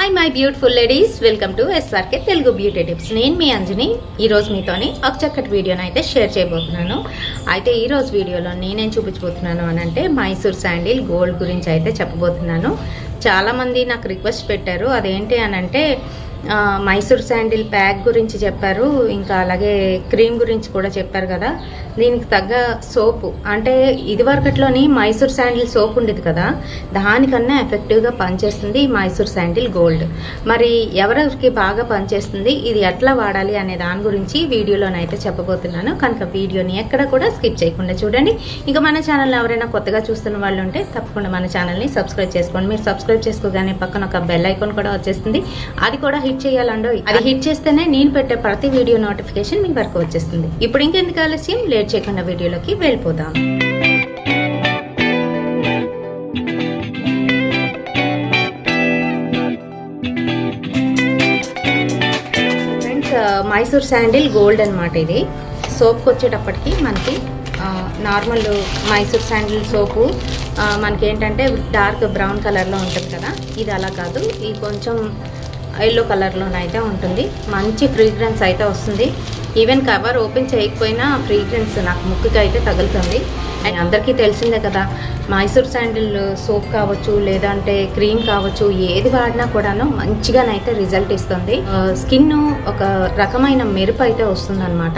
Hi my beautiful ladies, welcome to SRK Telugu beauty tips. నేను మీ అంజని. ఈరోజు మీతోని ఒక చక్కటి వీడియోని అయితే షేర్ చేయబోతున్నాను. అయితే ఈరోజు వీడియోలో నేనేం చూపించబోతున్నాను అని అంటే మైసూర్ శాండిల్ గోల్డ్ గురించి అయితే చెప్పబోతున్నాను. చాలామంది నాకు రిక్వెస్ట్ పెట్టారు, అదేంటి అని అంటే మైసూర్ శాండిల్ ప్యాక్ గురించి చెప్పారు, ఇంకా అలాగే క్రీమ్ గురించి కూడా చెప్పారు కదా. దీనికి తగ్గ సోపు అంటే ఇదివరకట్లోని మైసూర్ శాండిల్ సోప్ ఉండేది కదా, దానికన్నా ఎఫెక్టివ్గా పనిచేస్తుంది మైసూర్ శాండిల్ గోల్డ్. మరి ఎవరెవరికి బాగా పనిచేస్తుంది, ఇది ఎట్లా వాడాలి అనే దాని గురించి వీడియోలోనైతే చెప్పబోతున్నాను. కనుక వీడియోని ఎక్కడ కూడా స్కిప్ చేయకుండా చూడండి. ఇంకా మన ఛానల్ ఎవరైనా కొత్తగా చూస్తున్న వాళ్ళు ఉంటే తప్పకుండా మన ఛానల్ని సబ్స్క్రైబ్ చేసుకోండి. మీరు సబ్స్క్రైబ్ చేసుకోగానే పక్కన ఒక బెల్ ఐకాన్ కూడా వచ్చేస్తుంది, అది కూడా హిట్ చేయాలండో. అది హిట్ చేస్తేనే నేను పెట్టే ప్రతి వీడియో నోటిఫికేషన్ మీ వరకు వచ్చేస్తుంది. ఇప్పుడు ఇంకెందుకు ఆలస్యం, లేట్ చేయకుండా వీడియోలోకి వెళ్ళిపోదాం. ఫ్రెండ్స్, మైసూర్ శాండిల్ గోల్డ్ అనమాట. ఇది సోప్కి వచ్చేటప్పటికి మనకి నార్మల్ మైసూర్ శాండిల్ సోపు మనకి ఏంటంటే డార్క్ బ్రౌన్ కలర్లో ఉంటుంది కదా, ఇది అలా కాదు. ఇది కొంచెం ఎల్లో కలర్లోనైతే ఉంటుంది. మంచి ఫ్రీగ్రెన్స్ అయితే వస్తుంది. ఈవెన్ కవర్ ఓపెన్ చేయకపోయినా ఫ్రీగ్రెన్స్ నాకు ముక్కుకి అయితే తగులుతుంది. అండ్ అందరికీ తెలిసిందే కదా, మైసూర్ శాండిల్ సోప్ కావచ్చు లేదంటే క్రీమ్ కావచ్చు, ఏది వాడినా కూడాను మంచిగానైతే రిజల్ట్ ఇస్తుంది. స్కిన్ ఒక రకమైన మెరుపు అయితే వస్తుంది అనమాట.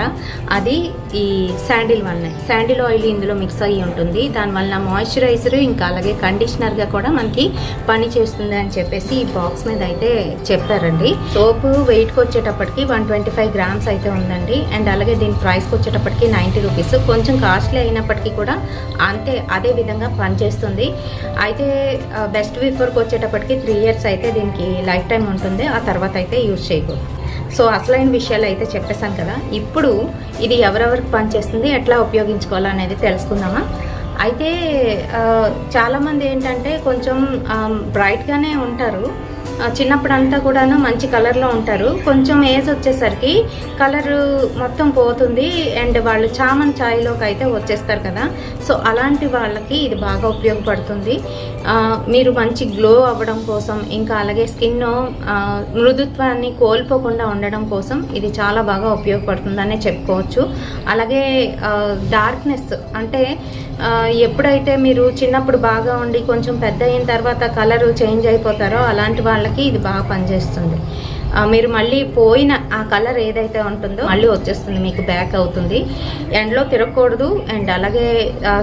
అది ఈ శాండిల్ వల్లనే. శాండిల్ ఆయిల్ ఇందులో మిక్స్ అయ్యి ఉంటుంది, దానివల్ల మాయిశ్చరైజర్ ఇంకా అలాగే కండిషనర్గా కూడా మనకి పని చేస్తుంది అని చెప్పేసి ఈ బాక్స్ మీద అయితే చెప్పారండి. సోప్ వెయిట్కి వచ్చేటప్పటికి 125 గ్రామ్స్ అయితే ఉందండి. అండ్ అలాగే దీని ప్రైస్కి వచ్చేటప్పటికి 90 రూపీస్. కొంచెం కాస్ట్లీ అయినప్పటికీ కూడా అంతే అదే విధంగా పనిచేస్తుంది. అయితే బెస్ట్ బిఫోర్కి వచ్చేటప్పటికి 3 years అయితే దీనికి లైఫ్ టైం ఉంటుంది, ఆ తర్వాత అయితే యూజ్ చేయకూడదు. సో అసలైన విషయాలు అయితే చెప్పేశాను కదా. ఇప్పుడు ఇది ఎవరెవరికి పనిచేస్తుంది, ఎట్లా ఉపయోగించుకోవాలనేది తెలుసుకుందామా. అయితే చాలామంది ఏంటంటే కొంచెం బ్రైట్గానే ఉంటారు, చిన్నప్పుడంతా కూడాను మంచి కలర్లో ఉంటారు. కొంచెం ఏజ్ వచ్చేసరికి కలర్ మొత్తం పోతుంది అండ్ వాళ్ళు చామన్ ఛాయ్లోకి అయితే వచ్చేస్తారు కదా. సో అలాంటి వాళ్ళకి ఇది బాగా ఉపయోగపడుతుంది. మీరు మంచి గ్లో అవ్వడం కోసం ఇంకా అలాగే స్కిన్ మృదుత్వాన్ని కోల్పోకుండా ఉండడం కోసం ఇది చాలా బాగా ఉపయోగపడుతుందనే చెప్పుకోవచ్చు. అలాగే డార్క్నెస్ అంటే ఎప్పుడైతే మీరు చిన్నప్పుడు బాగా ఉండి కొంచెం పెద్ద అయిన తర్వాత కలర్ చేంజ్ అయిపోతారో అలాంటి వాళ్ళకి ఇది బాగా పనిచేస్తుంది. మీరు మళ్ళీ పోయిన ఆ కలర్ ఏదైతే ఉంటుందో మళ్ళీ వచ్చేస్తుంది, మీకు బ్యాక్ అవుతుంది. ఎండ్లో తిరగకూడదు. అండ్ అలాగే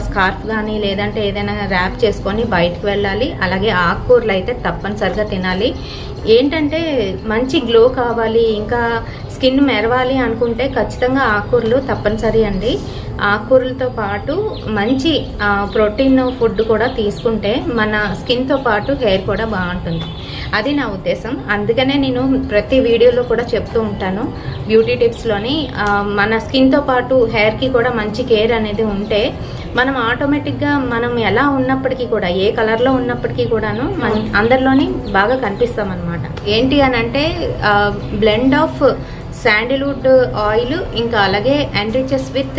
స్కార్ఫ్ కానీ లేదంటే ఏదైనా ర్యాప్ చేసుకొని బయటకు వెళ్ళాలి. అలాగే ఆకుకూరలు అయితే తప్పనిసరిగా తినాలి. ఏంటంటే మంచి గ్లో కావాలి, ఇంకా స్కిన్ మెరవాలి అనుకుంటే ఖచ్చితంగా ఆకుకూరలు తప్పనిసరి అండి. ఆకుకూరలతో పాటు మంచి ప్రోటీన్ ఫుడ్ కూడా తీసుకుంటే మన స్కిన్తో పాటు హెయిర్ కూడా బాగుంటుంది. అది నా ఉద్దేశం. అందుకనే నేను ప్రతి వీడియోలో కూడా చెప్తూ ఉంటాను, బ్యూటీ టిప్స్లోని మన స్కిన్తో పాటు హెయిర్కి కూడా మంచి కేర్ అనేది ఉంటే మనం ఆటోమేటిక్గా మనం ఎలా ఉన్నప్పటికీ కూడా, ఏ కలర్లో ఉన్నప్పటికీ కూడాను మనం అందరిలోని బాగా కనిపిస్తాం అనమాట. ఏంటి అని అంటే బ్లెండ్ ఆఫ్ శాండిల్వుడ్ ఆయిల్ ఇంకా అలాగే ఎన్రిచెస్ విత్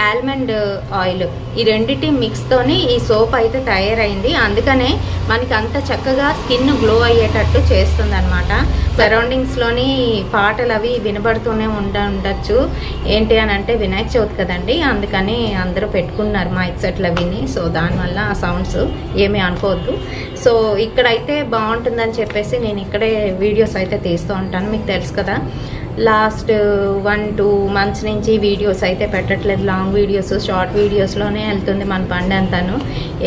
ఆల్మండ్ ఆయిల్, ఈ రెండింటి మిక్స్తోని ఈ సోప్ అయితే తయారైంది. అందుకనే మనకి అంత చక్కగా స్కిన్ గ్లో అయ్యేటట్టు చేస్తుంది అనమాట. సరౌండింగ్స్లోని పాటలు అవి వినబడుతూనే ఉండొచ్చు. ఏంటి అని అంటే వినాయక చవితి కదండి, అందుకని అందరూ పెట్టుకున్నారు మైక్ సెట్లు అవిని. సో దానివల్ల ఆ సౌండ్స్ ఏమీ అనుకోవద్దు. సో ఇక్కడైతే బాగుంటుందని చెప్పేసి నేను ఇక్కడే వీడియోస్ అయితే తీస్తూ ఉంటాను. మీకు తెలుసు కదా, లాస్ట్ 1-2 months నుంచి వీడియోస్ అయితే పెట్టట్లేదు. లాంగ్ వీడియోస్, షార్ట్ వీడియోస్లోనే వెళ్తుంది మన బండి అంతాను.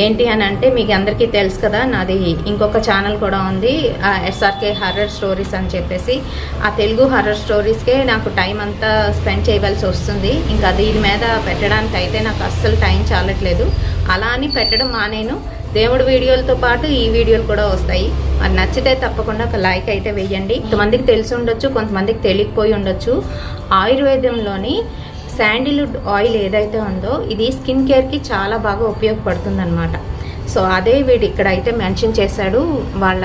ఏంటి అని అంటే మీకు అందరికీ తెలుసు కదా, నాది ఇంకొక ఛానల్ కూడా ఉంది, ఎస్ఆర్కే హర్రర్ స్టోరీస్ అని చెప్పేసి. ఆ తెలుగు హర్రర్ స్టోరీస్కే నాకు టైం అంతా స్పెండ్ చేయవలసి వస్తుంది. ఇంకా దీని మీద పెట్టడానికి అయితే నాకు అస్సలు టైం చాలట్లేదు. అలా అని పెట్టడం మానేను. దేవుడి వీడియోలతో పాటు ఈ వీడియోలు కూడా వస్తాయి. మరి నచ్చితే తప్పకుండా ఒక లైక్ అయితే వేయండి. కొంతమందికి తెలిసి ఉండొచ్చు, కొంతమందికి తెలియకపోయి ఉండొచ్చు. ఆయుర్వేదంలోని శాండిల్వుడ్ ఆయిల్ ఏదైతే ఉందో ఇది స్కిన్ కేర్కి చాలా బాగా ఉపయోగపడుతుంది అనమాట. సో అదే వీడు ఇక్కడైతే మెన్షన్ చేశాడు. వాళ్ళ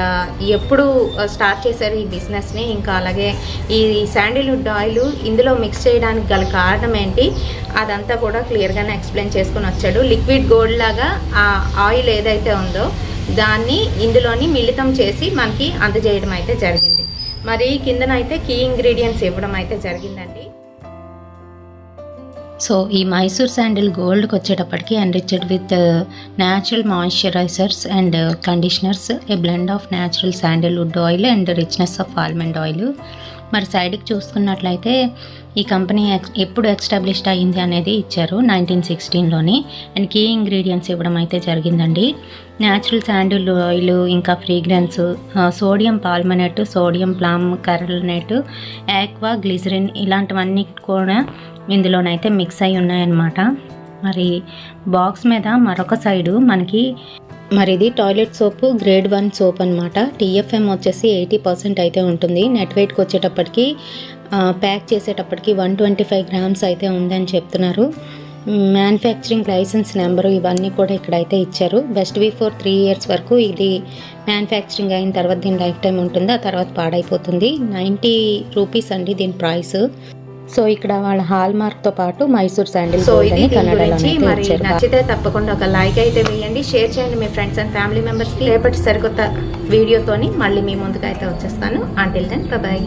ఎప్పుడు స్టార్ట్ చేశారు ఈ బిజినెస్ని, ఇంకా అలాగే ఈ శాండిల్వుడ్ ఆయిల్ ఇందులో మిక్స్ చేయడానికి గల కారణం ఏంటి, అదంతా కూడా క్లియర్గానే ఎక్స్ప్లెయిన్ చేసుకుని వచ్చాడు. లిక్విడ్ గోల్డ్ లాగా ఆ ఆయిల్ ఏదైతే ఉందో దాన్ని ఇందులోని మిళితం చేసి మనకి అందజేయడం అయితే జరిగింది. మరి కిందనైతే కీ ఇంగ్రీడియంట్స్ ఇవ్వడం అయితే జరిగిందండి. సో ఈ మైసూర్ శాండిల్ గోల్డ్కి వచ్చేటప్పటికి enriched with natural moisturizers and conditioners, a blend of natural sandalwood oil and richness of almond oil. మరి సైడ్కి చూసుకున్నట్లయితే ఈ కంపెనీ ఎప్పుడు ఎస్టాబ్లిష్డ్ అయ్యింది అనేది ఇచ్చారు 1916లోని. అండ్ కీ ఇంగ్రీడియంట్స్ ఇవ్వడం అయితే జరిగిందండి. న్యాచురల్ శాండిల్ ఆయిల్, ఇంకా fragrance, sodium పాల్మనేట్, sodium ప్లామ్ కర్ననేట్, aqua glycerin ఇలాంటివన్నీ కూడా ఇందులోనైతే మిక్స్ అయి ఉన్నాయన్నమాట. మరి బాక్స్ మీద మరొక సైడు మనకి మరి ఇది టాయిలెట్ సోపు గ్రేడ్ 1 సోప్ అనమాట. TFM వచ్చేసి 80% అయితే ఉంటుంది. నెట్ వెయిట్కి వచ్చేటప్పటికి ప్యాక్ చేసేటప్పటికి 125 గ్రామ్స్ అయితే ఉందని చెప్తున్నారు. మ్యానుఫ్యాక్చరింగ్ లైసెన్స్ నెంబరు ఇవన్నీ కూడా ఇక్కడైతే ఇచ్చారు. బెస్ట్ బిఫోర్ 3 years వరకు ఇది మ్యానుఫ్యాక్చరింగ్ అయిన తర్వాత దీని లైఫ్ టైం ఉంటుంది, ఆ తర్వాత పాడైపోతుంది. 90 రూపీస్ అండి దీని ప్రైస్. సో ఇక్కడ వాళ్ళ హాల్ మార్క్తో పాటు మైసూర్ శాండిల్ నచ్చితే తప్పకుండా ఒక లైక్ అయితే వేయండి, షేర్ చేయండి మీ ఫ్రెండ్స్ అండ్ ఫ్యామిలీ మెంబర్స్కి. రేపటి సరికొత్త వీడియోతోని మళ్ళీ మీ ముందుకు అయితే వచ్చేస్తాను. Until then by.